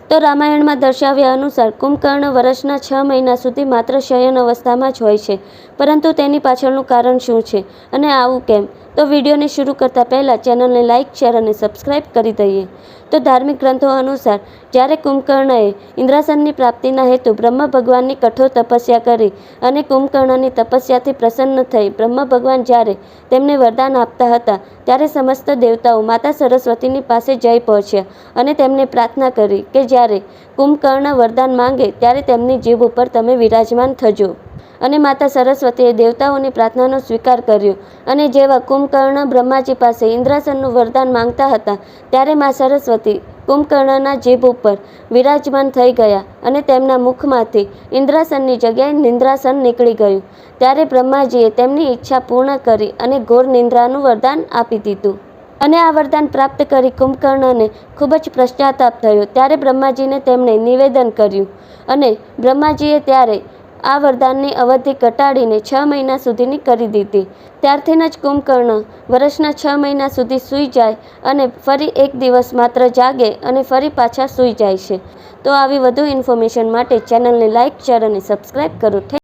તો રામાયણમાં દર્શાવ્યા અનુસાર કુંભકર્ણ વર્ષના 6 મહિના સુધી માત્ર શયન અવસ્થામાં જ હોય છે, પરંતુ તેની પાછળનું કારણ શું છે અને આવું કેમ? તો વિડીયોને શરૂ કરતા પહેલાં ચેનલને લાઇક, શેર અને સબસ્ક્રાઇબ કરી દઈએ. તો ધાર્મિક ગ્રંથો અનુસાર જ્યારે કુંભકર્ણએ ઇન્દ્રાસનની પ્રાપ્તિના હેતુ બ્રહ્મ ભગવાનની કઠોર તપસ્યા કરી અને કુંભકર્ણની તપસ્યાથી પ્રસન્ન થઈ બ્રહ્મ ભગવાન જ્યારે તેમને વરદાન આપતા હતા, ત્યારે સમસ્ત દેવતાઓ માતા સરસ્વતીની પાસે જઈ પહોંચ્યા અને તેમને પ્રાર્થના કરી કે જ્યારે કુંભકર્ણ વરદાન માંગે ત્યારે તેમની જીભ ઉપર તમે વિરાજમાન થજો. અને માતા સરસ્વતીએ દેવતાઓની પ્રાર્થનાનો સ્વીકાર કર્યો અને જેવા કુંભકર્ણ બ્રહ્માજી પાસે ઇન્દ્રાસનનું વરદાન માંગતા હતા, ત્યારે મા સરસ્વતી કુંભકર્ણના જીભ ઉપર વિરાજમાન થઈ ગયા અને તેમના મુખમાંથી ઇન્દ્રાસનની જગ્યાએ નિંદ્રાસન નીકળી ગયું. ત્યારે બ્રહ્માજીએ તેમની ઈચ્છા પૂર્ણ કરી અને ઘોર નિંદ્રાનું વરદાન આપી દીધું. અને આ વરદાન પ્રાપ્ત કરી કુંભકર્ણને ખૂબ જ પશ્ચાતાપ થયો. ત્યારે બ્રહ્માજીને તેમણે નિવેદન કર્યું અને બ્રહ્માજીએ ત્યારે આ વરદાનની અવધિ ઘટાડીને 6 મહિના સુધીની કરી દીધી. ત્યારથી જ કુંભકર્ણ વર્ષના 6 મહિના સુધી સૂઈ જાય અને ફરી એક દિવસ માત્ર જાગે અને ફરી પાછા સૂઈ જાય છે. તો આવી વધુ ઇન્ફોર્મેશન માટે ચેનલને લાઇક, શેર અને સબસ્ક્રાઇબ કરો.